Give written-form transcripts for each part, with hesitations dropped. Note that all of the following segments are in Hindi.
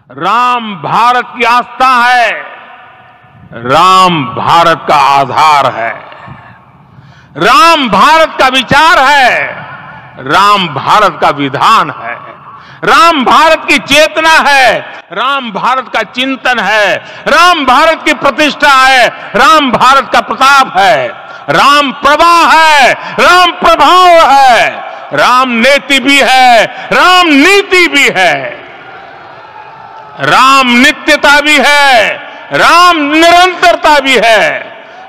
राम भारत की आस्था है, राम भारत का आधार है, राम भारत का विचार है, राम भारत का विधान है, राम भारत की चेतना है, राम भारत का चिंतन है, राम भारत की प्रतिष्ठा है, राम भारत का प्रताप है, राम प्रवाह है, राम प्रभाव है, राम नेति भी है, राम नीति भी है, राम नित्यता भी है, राम निरंतरता भी है,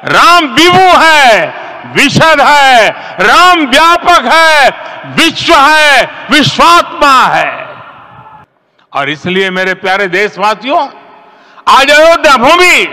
राम विभु है, विशद है, राम व्यापक है, विश्व है, विश्वात्मा है। और इसलिए मेरे प्यारे देशवासियों, आज अयोध्या भूमि,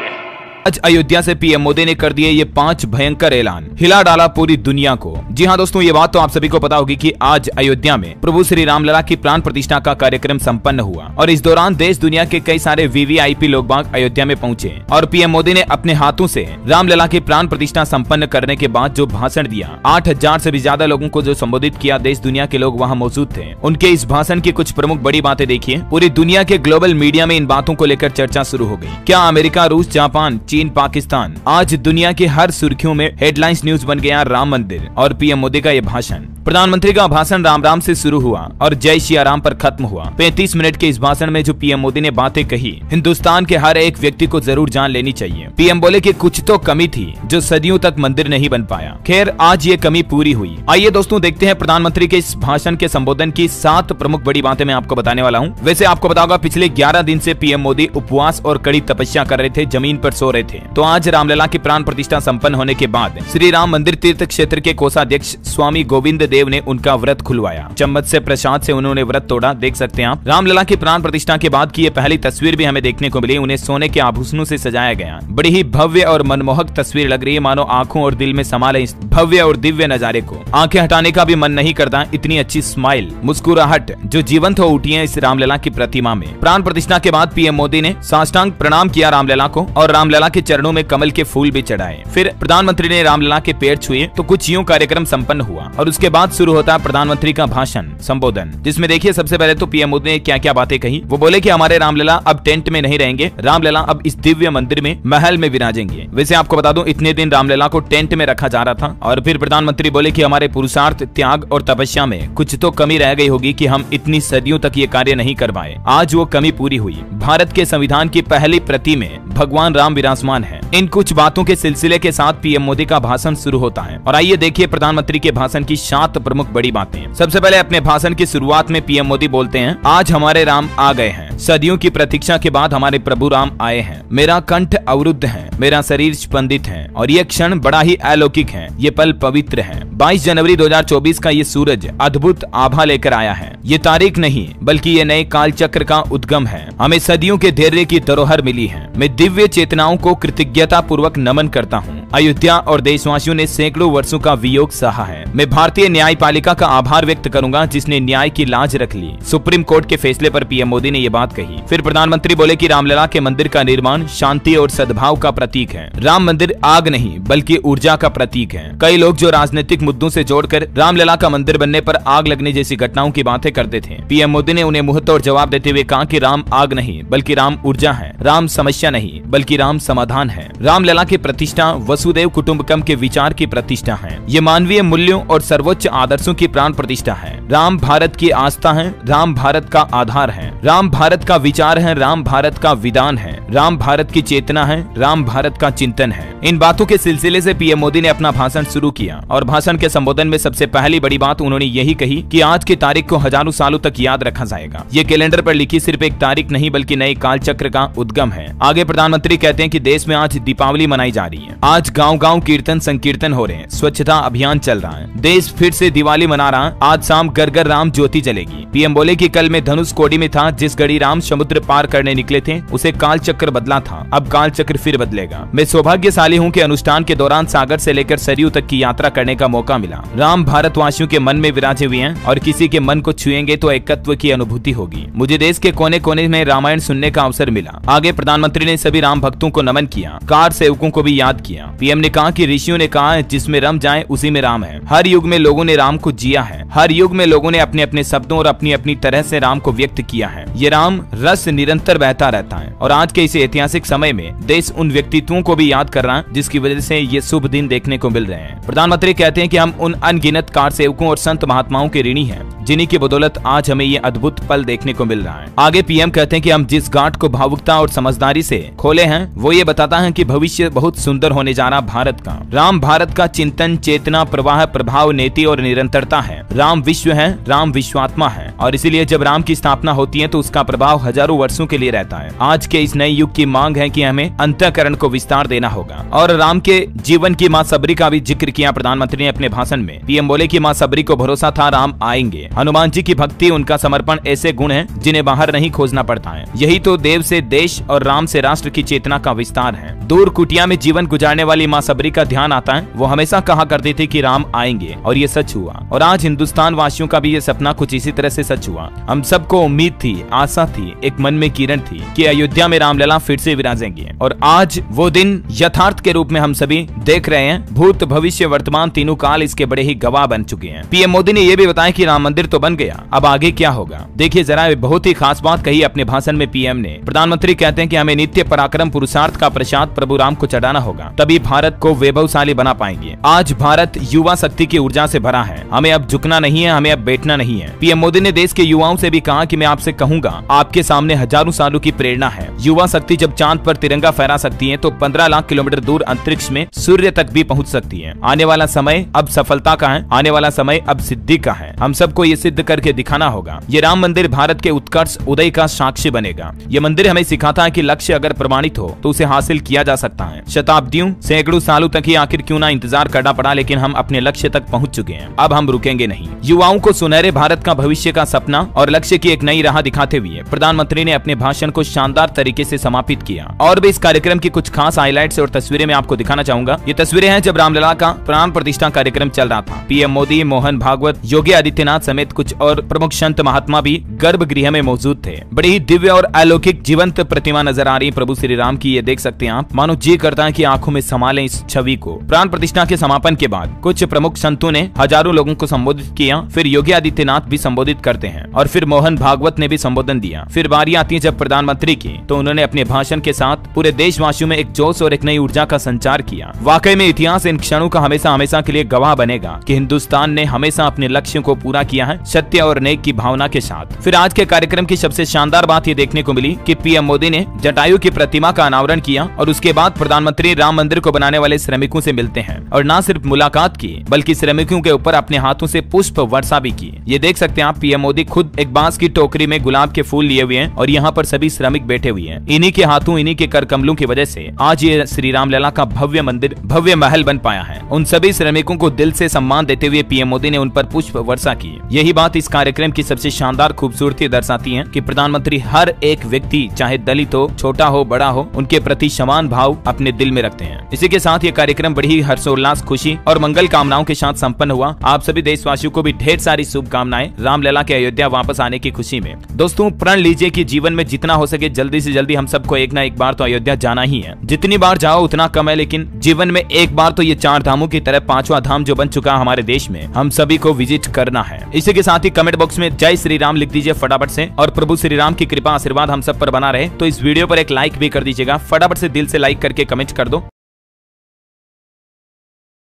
आज अयोध्या से पीएम मोदी ने कर दिए ये 5 भयंकर ऐलान, हिला डाला पूरी दुनिया को। जी हाँ दोस्तों, ये बात तो आप सभी को पता होगी कि आज अयोध्या में प्रभु श्री रामलला की प्राण प्रतिष्ठा का कार्यक्रम संपन्न हुआ और इस दौरान देश दुनिया के कई सारे वीवीआईपी लोग बाग अयोध्या में पहुंचे और पीएम मोदी ने अपने हाथों से रामलला की प्राण प्रतिष्ठा संपन्न करने के बाद जो भाषण दिया, 8000 से भी ज्यादा लोगों को जो संबोधित किया, देश दुनिया के लोग वहाँ मौजूद थे। उनके इस भाषण की कुछ प्रमुख बड़ी बातें देखिए। पूरी दुनिया के ग्लोबल मीडिया में इन बातों को लेकर चर्चा शुरू हो गई। क्या अमेरिका, रूस, जापान, चीन, पाकिस्तान, आज दुनिया की हर सुर्खियों में हेडलाइंस न्यूज बन गया राम मंदिर और पीएम मोदी का ये भाषण। प्रधानमंत्री का भाषण राम राम से शुरू हुआ और जय श्री राम पर खत्म हुआ। 35 मिनट के इस भाषण में जो पीएम मोदी ने बातें कही, हिंदुस्तान के हर एक व्यक्ति को जरूर जान लेनी चाहिए। पीएम बोले कि कुछ तो कमी थी जो सदियों तक मंदिर नहीं बन पाया। खैर, आज ये कमी पूरी हुई। आइए दोस्तों देखते हैं प्रधानमंत्री के इस भाषण के संबोधन की 7 प्रमुख बड़ी बातें मैं आपको बताने वाला हूँ। वैसे आपको बताऊंगा, पिछले 11 दिन से पीएम मोदी उपवास और कड़ी तपस्या कर रहे थे, जमीन पर सो रहे थे। तो आज रामलला की प्राण प्रतिष्ठा संपन्न होने के बाद श्री राम मंदिर तीर्थ क्षेत्र के कोषाध्यक्ष स्वामी गोविंद देव ने उनका व्रत खुलवाया। चम्मच से प्रसाद से उन्होंने व्रत तोड़ा, देख सकते हैं आप। रामलला की प्राण प्रतिष्ठा के बाद की ये पहली तस्वीर भी हमें देखने को मिली। उन्हें सोने के आभूषणों से सजाया गया। बड़ी ही भव्य और मनमोहक तस्वीर लग रही है, मानो आंखों और दिल में समा ले इस भव्य और दिव्य नजारे को। आंखें हटाने का भी मन नहीं करता, इतनी अच्छी स्माइल, मुस्कुराहट जो जीवंत हो उठी है इस रामलला की प्रतिमा में। प्राण प्रतिष्ठा के बाद पीएम मोदी ने साष्टांग प्रणाम किया रामलला को और रामलला के चरणों में कमल के फूल भी चढ़ाए। फिर प्रधानमंत्री ने रामलला के पैर छुए तो कुछ यूं कार्यक्रम संपन्न हुआ और उसके बाद शुरू होता है प्रधानमंत्री का भाषण, संबोधन, जिसमें देखिए सबसे पहले तो पीएम मोदी ने क्या क्या बातें कही। वो बोले कि हमारे रामलला अब टेंट में नहीं रहेंगे, रामलला अब इस दिव्य मंदिर में, महल में विराजेंगे। वैसे आपको बता दूं, इतने दिन रामलला को टेंट में रखा जा रहा था। और फिर प्रधानमंत्री बोले कि हमारे पुरुषार्थ, त्याग और तपस्या में कुछ तो कमी रह गई होगी कि हम इतनी सदियों तक ये कार्य नहीं कर पाए। आज वो कमी पूरी हुई। भारत के संविधान की पहली प्रति में भगवान राम विराजमान है। इन कुछ बातों के सिलसिले के साथ पीएम मोदी का भाषण शुरू होता है और आइए देखिए प्रधानमंत्री के भाषण की 7 प्रमुख बड़ी बातें। सबसे पहले अपने भाषण की शुरुआत में पीएम मोदी बोलते हैं, आज हमारे राम आ गए हैं। सदियों की प्रतीक्षा के बाद हमारे प्रभु राम आए हैं। मेरा कंठ अवरुद्ध है, मेरा शरीर स्पंदित है और ये क्षण बड़ा ही अलौकिक है। ये पल पवित्र है। 22 जनवरी 2024 का ये सूरज अद्भुत आभा लेकर आया है। ये तारीख नहीं बल्कि ये नए काल चक्र का उद्गम है। हमें सदियों के धैर्य की धरोहर मिली है। मैं दिव्य चेतनाओं को कृतज्ञता पूर्वक नमन करता हूँ। अयोध्या और देशवासियों ने सैकड़ों वर्षों का वियोग सहा है। मैं भारतीय न्यायपालिका का आभार व्यक्त करूंगा जिसने न्याय की लाज रख ली। सुप्रीम कोर्ट के फैसले पर पीएम मोदी ने ये बात कही। फिर प्रधानमंत्री बोले कि रामलला के मंदिर का निर्माण शांति और सद्भाव का प्रतीक है। राम मंदिर आग नहीं बल्कि ऊर्जा का प्रतीक है। कई लोग जो राजनीतिक मुद्दों से जोड़कर रामलला का मंदिर बनने पर आग लगने जैसी घटनाओं की बातें करते थे, पीएम मोदी ने उन्हें मुंहतोड़ जवाब देते हुए कहा कि राम आग नहीं बल्कि राम ऊर्जा है। राम समस्या नहीं बल्कि राम समाधान है। रामलला की प्रतिष्ठा वसुदेव कुटुंबकम के विचार की प्रतिष्ठा है। ये मानवीय मूल्यों और सर्वोच्च आदर्शों की प्राण प्रतिष्ठा है। राम भारत की आस्था है, राम भारत का आधार है, राम भारत का विचार है, राम भारत का विधान है, राम भारत की चेतना है, राम भारत का चिंतन है। इन बातों के सिलसिले से पीएम मोदी ने अपना भाषण शुरू किया और भाषण के संबोधन में सबसे पहली बड़ी बात उन्होंने यही कही कि आज की तारीख को हजारों सालों तक याद रखा जाएगा। ये कैलेंडर पर लिखी सिर्फ एक तारीख नहीं बल्कि नए काल चक्र का उद्गम है। आगे प्रधानमंत्री कहते हैं कि देश में आज दीपावली मनाई जा रही है। आज गांव-गांव कीर्तन संकीर्तन हो रहे हैं, स्वच्छता अभियान चल रहा है। देश फिर से दिवाली मना रहा है। आज शाम घर घर राम ज्योति जलेगी। पीएम बोले कि कल मैं धनुष कोडी में था। जिस घड़ी राम समुद्र पार करने निकले थे उसे काल चक्र बदला था, अब काल चक्र फिर बदलेगा। मैं सौभाग्यशाली हूँ कि अनुष्ठान के दौरान सागर से लेकर सरयू तक की यात्रा करने का मौका मिला। राम भारतवासियों के मन में विराजे हुए हैं और किसी के मन को छुएंगे तो एकत्व की अनुभूति होगी। मुझे देश के कोने कोने में रामायण सुनने का अवसर मिला। आगे प्रधानमंत्री ने सभी राम भक्तों को नमन किया, कार सेवकों को भी याद किया पीएम ने कहा कि ऋषियों ने कहा है जिसमें रम जाए उसी में राम है। हर युग में लोगों ने राम को जिया है, हर युग में लोगों ने अपने अपने शब्दों और अपनी अपनी तरह से राम को व्यक्त किया है। ये राम रस निरंतर बहता रहता है और आज के इस ऐतिहासिक समय में देश उन व्यक्तित्वों को भी याद कर रहा है जिसकी वजह से ये शुभ दिन देखने को मिल रहे हैं। प्रधानमंत्री कहते हैं कि हम उन अनगिनत कार सेवकों और संत महात्माओं के ऋणी हैं जिन्हीं की बदौलत आज हमें ये अद्भुत पल देखने को मिल रहा है। आगे पीएम कहते हैं कि हम जिस गांठ को भावुकता और समझदारी से खोले हैं वो ये बताता है कि भविष्य बहुत सुंदर होने जा रहा भारत का। राम भारत का चिंतन, चेतना, प्रवाह, प्रभाव, नीति और निरंतरता है। राम विश्व है, राम विश्वात्मा है और इसीलिए जब राम की स्थापना होती है तो उसका प्रभाव हजारों वर्षों के लिए रहता है। आज के इस नए युग की मांग है कि हमें अंतःकरण को विस्तार देना होगा। और राम के जीवन की माँ सबरी का भी जिक्र किया प्रधानमंत्री ने अपने भाषण में। पीएम बोले कि माँ सबरी को भरोसा था राम आएंगे। हनुमान जी की भक्ति, उनका समर्पण ऐसे गुण हैं जिन्हें बाहर नहीं खोजना पड़ता है। यही तो देव से देश और राम से राष्ट्र की चेतना का विस्तार है। दूर कुटिया में जीवन गुजारने वाली माँ सबरी का ध्यान आता है। वो हमेशा कहा करती थी कि राम आएंगे और ये सच हुआ। और आज हिंदुस्तान वासियों का भी ये सपना कुछ इसी तरह से सच हुआ। हम सबको उम्मीद थी, आशा थी, एक मन में किरण थी कि अयोध्या में रामलला फिर से विराजेंगे और आज वो दिन यथार्थ के रूप में हम सभी देख रहे हैं। भूत, भविष्य, वर्तमान तीनों काल इसके बड़े ही गवाह बन चुके हैं। पीएम मोदी ने यह भी बताया कि राम मंदिर तो बन गया, अब आगे क्या होगा। देखिए जरा, बहुत ही खास बात कही अपने भाषण में पीएम ने। प्रधानमंत्री कहते हैं कि हमें नित्य पराक्रम पुरुषार्थ का प्रसाद प्रभु राम को चढ़ाना होगा, तभी भारत को वैभवशाली बना पाएंगे। आज भारत युवा शक्ति की ऊर्जा से भरा है। हमें अब झुकना नहीं है, हमें अब बैठना नहीं है। पीएम मोदी ने देश के युवाओं से भी कहा कि मैं आपसे कहूंगा, आपके सामने हजारों सालों की प्रेरणा है। युवा शक्ति जब चांद पर तिरंगा फहरा सकती है तो 15 लाख किलोमीटर दूर अंतरिक्ष में सूर्य तक भी पहुंच सकती है। आने वाला समय अब सफलता का है, आने वाला समय अब सिद्धि का है। हम सबको ये सिद्ध करके दिखाना होगा। ये राम मंदिर भारत के उत्कर्ष उदय का साक्षी बनेगा। ये मंदिर हमें सिखाता है कि लक्ष्य अगर प्रमाणित हो तो उसे हासिल किया जा सकता है। शताब्दियों, सैकड़ों सालों तक ही आखिर क्यों ना इंतजार करना पड़ा, लेकिन हम अपने लक्ष्य तक पहुंच चुके हैं। अब हम रुकेंगे नहीं। युवाओं को सुनहरे भारत का भविष्य का सपना और लक्ष्य की एक नई राह दिखाते हुए प्रधानमंत्री ने अपने भाषण को शानदार तरीके से समापित किया। और भी इस कार्यक्रम की कुछ खास हाइलाइट्स और तस्वीरें मैं आपको दिखाना चाहूंगा। ये तस्वीरें हैं जब रामलला का प्राण प्रतिष्ठा कार्यक्रम चल रहा था। पीएम मोदी, मोहन भागवत, योगी आदित्यनाथ समेत कुछ और प्रमुख संत महात्मा भी गर्भगृह में मौजूद थे। बड़ी ही दिव्य और अलौकिक जीवंत प्रतिमा नजर आ रही प्रभु श्री राम की। ये देख सकते हैं आप, मानो जी करता है कि आंखों में संभालें इस छवि को। प्राण प्रतिष्ठा के समापन के बाद कुछ प्रमुख संतों ने हजारों लोगों को संबोधित किया। फिर योगी आदित्यनाथ भी संबोधित करते हैं और फिर मोहन भागवत ने भी संबोधन दिया। फिर बारी आती है जब प्रधानमंत्री की, तो उन्होंने अपने भाषण के साथ पूरे देशवासियों में एक जोश और एक नई ऊर्जा का संचार किया। वाकई में इतिहास इन क्षणों का हमेशा हमेशा के लिए गवाह बनेगा कि हिंदुस्तान ने हमेशा अपने लक्ष्यों को पूरा किया है, सत्य और नेक की भावना के साथ। फिर आज के कार्यक्रम की सबसे शानदार बात ये देखने को मिली कि पीएम मोदी ने जटायु की प्रतिमा का अनावरण किया और उसके बाद प्रधानमंत्री राम मंदिर को बनाने वाले श्रमिकों से मिलते हैं और न सिर्फ मुलाकात की बल्कि श्रमिकों के ऊपर अपने हाथों से पुष्प वर्षा भी की। ये देख सकते हैं आप, पीएम मोदी खुद एक बांस की टोकरी में गुलाब के फूल लिए हुए हैं और यहाँ पर सभी श्रमिक बैठे हुए हैं। इन्हीं के हाथों, इन्हीं के कर कमलों की वजह से आज ये श्री रामलला का भव्य मंदिर, भव्य महल बन पाया है। उन सभी श्रमिकों को दिल से सम्मान देते हुए पीएम मोदी ने उन पर पुष्प वर्षा की। यही बात इस कार्यक्रम की सबसे शानदार खूबसूरती दर्शाती है कि प्रधानमंत्री हर एक व्यक्ति, चाहे दलित हो, छोटा हो, बड़ा हो, उनके प्रति समान भाव अपने दिल में रखते हैं। इसी के साथ ये कार्यक्रम बड़ी ही हर्षोल्लास, खुशी और मंगल कामनाओं के साथ संपन्न हुआ। आप सभी देशवासियों को भी ढेर सारी शुभकामनाएं रामलला के अयोध्या वापस आने की खुशी में। दोस्तों, प्रण लीजिए कि जीवन में जितना हो सके जल्दी से जल्दी हम सबको एक ना एक बार तो अयोध्या जाना ही है। जितनी बार जाओ उतना कम है, लेकिन जीवन में एक बार तो ये 4 धामों की तरह 5वां धाम जो बन चुका है हमारे देश में, हम सभी को विजिट करना है। इसी के साथ ही कमेंट बॉक्स में जय श्री राम लिख दीजिए फटाफट से और प्रभु श्री राम की कृपा आशीर्वाद हम सब पर बना रहे। तो इस वीडियो पर एक लाइक भी कर दीजिएगा, फटाफट से दिल से लाइक करके कमेंट कर दो।